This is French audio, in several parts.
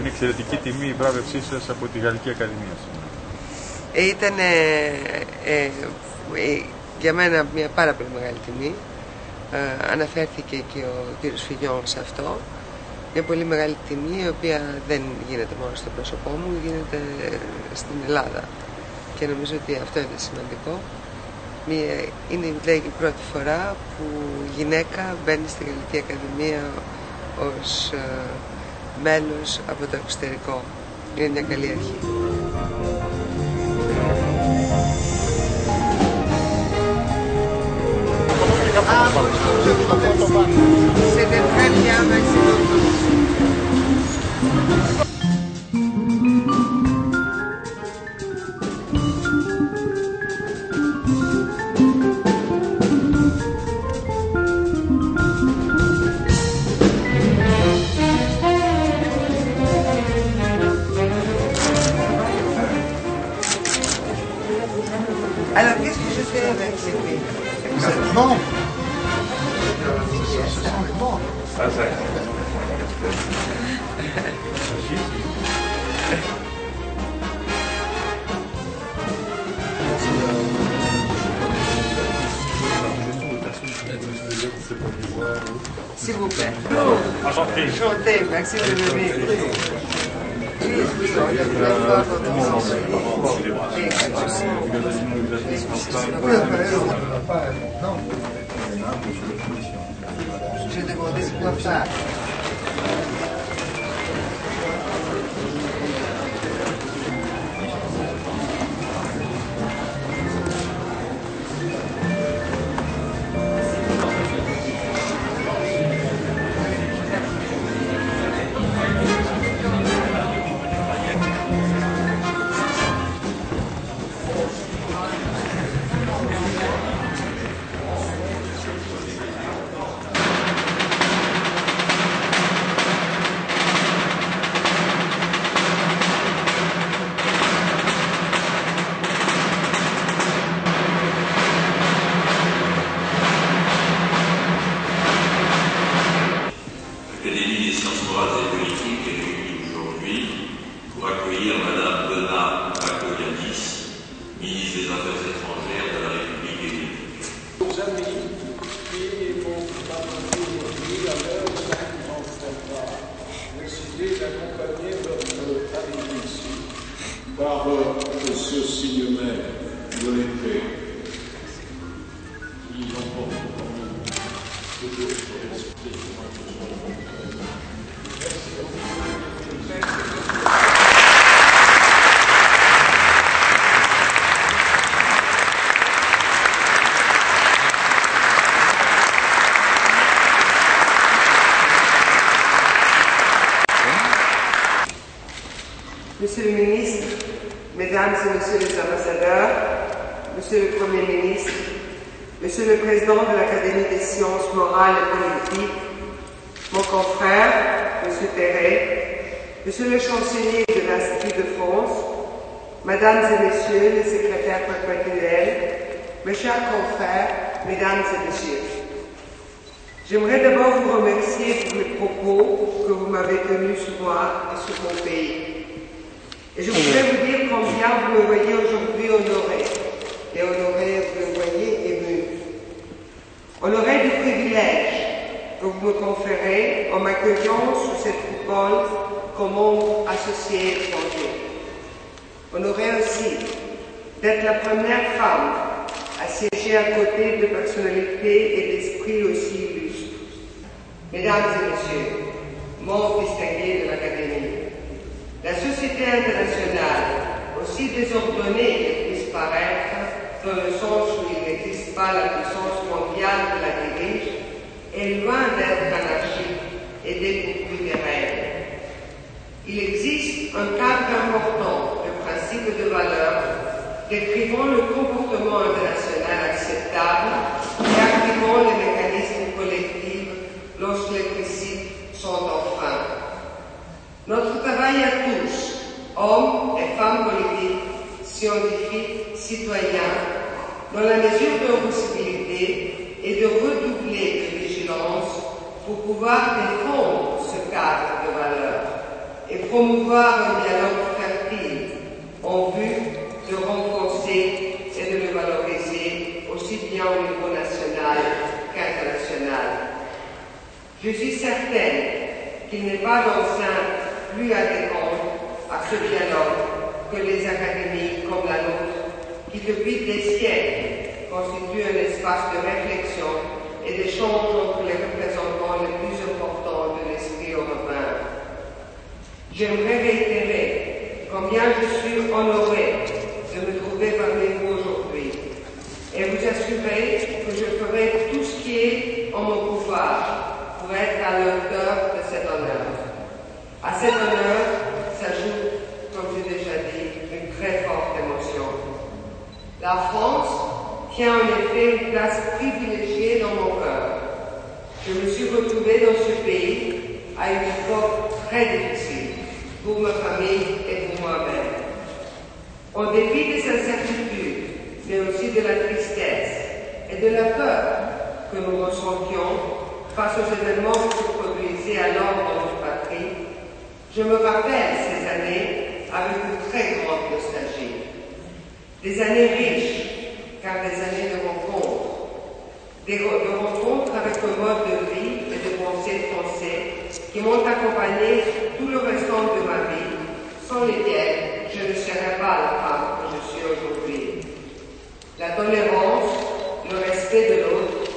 Είναι εξαιρετική τιμή η βράβευσή σας από τη Γαλλική Ακαδημία. Ήταν για μένα μια πάρα πολύ μεγάλη τιμή. Αναφέρθηκε και ο κύριος Φιγιόν σε αυτό. Μια πολύ μεγάλη τιμή, η οποία δεν γίνεται μόνο στο πρόσωπό μου, γίνεται στην Ελλάδα. Και νομίζω ότι αυτό είναι σημαντικό. Είναι δηλαδή η πρώτη φορά που γυναίκα μπαίνει στη Γαλλική Ακαδημία ως μέλος από το εξωτερικό. Είναι μια καλή αρχή. C'était très bien, merci beaucoup. Alors, qu'est-ce que je fais avec ces filles? Non. S'il vous plaît. Enchanté. Enchanté, merci de venir. J'ai demandé ce qu'on va faire. L'Académie des sciences morales et politiques est réunie aujourd'hui pour accueillir Madame Donna Bakoyannis, ministre des Affaires étrangères de la République helvétique. Aux amis qui m'ont parlé aujourd'hui à l'heure 5 décidé d'accompagner notre arrivée ici par ce signement de l'épée qui emporte pour nous toujours sur l'esprit. Monsieur le ministre, Mesdames et Messieurs les ambassadeurs, Monsieur le Premier ministre, Monsieur le Président de l'Académie des sciences morales et politiques, mon confrère, Monsieur Perret, Monsieur le Chancelier de l'Institut de France, Mesdames et Messieurs les secrétaires perpétuels, mes chers confrères, Mesdames et Messieurs. J'aimerais d'abord vous remercier pour les propos que vous m'avez tenus sur moi et sur mon pays. Et je voudrais vous dire combien vous me voyez aujourd'hui honoré. Et honoré, vous me voyez ému. Honoré du privilège que vous me conférez en m'accueillant sous cette coupole comme membre associé étranger. Honoré aussi d'être la première femme à siéger à côté de personnalités et d'esprits aussi illustres. Mesdames et Messieurs, membres distingués de l'Académie, la société internationale, aussi désordonnée qu'elle puisse paraître, dans le sens où il n'existe pas la puissance mondiale qui la dirige, est loin d'être anarchique et dépourvue des règles. Il existe un cadre important de principes et de valeurs décrivant le comportement international acceptable et activant les mécanismes collectifs lorsque les principes sont enfreints. Notre travail à tous, hommes et femmes politiques, scientifiques, citoyens, dans la mesure de nos possibilités, est de redoubler de vigilance pour pouvoir défendre ce cadre de valeurs et promouvoir un dialogue fertile en vue de renforcer et de le valoriser aussi bien au niveau national qu'international. Je suis certaine qu'il n'est pas d'enceinte plus adhérente à ce dialogue que les académies comme la nôtre, qui depuis des siècles constituent un espace de réflexion et d'échange entre les représentants les plus importants de l'esprit européen. J'aimerais réitérer combien je suis honorée de me trouver parmi vous aujourd'hui et vous assurer que je ferai tout ce qui est en mon pouvoir pour être à la hauteur de cet honneur. À cet honneur s'ajoute, comme j'ai déjà dit, une très forte émotion. La France tient en effet une place privilégiée dans mon cœur. Je me suis retrouvée dans ce pays à une époque très difficile pour ma famille et pour moi-même. En dépit des incertitudes, mais aussi de la tristesse et de la peur que nous ressentions face aux événements qui se produisaient alors dans notre patrie, je me rappelle ces années avec une très grande nostalgie. Des années riches, car des années de rencontres. De rencontres avec un mode de vie et de pensée français qui m'ont accompagné tout le restant de ma vie, sans lesquels je ne serais pas la femme que je suis aujourd'hui. La tolérance, le respect de l'autre,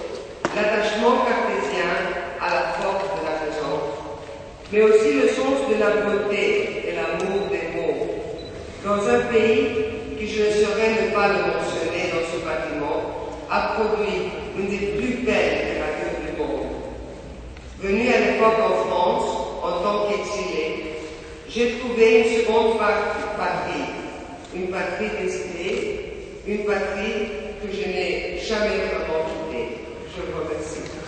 l'attachement cartésien à la force de la raison, mais aussi le sens de la beauté et l'amour des mots. Dans un pays qui, je ne saurais ne pas le mentionner dans ce bâtiment, a produit une des plus belles littératures du monde. Venu à l'époque en France, en tant qu'exilé, j'ai trouvé une seconde patrie, une patrie destinée, une patrie que je n'ai jamais vraiment quittée. Je vous remercie.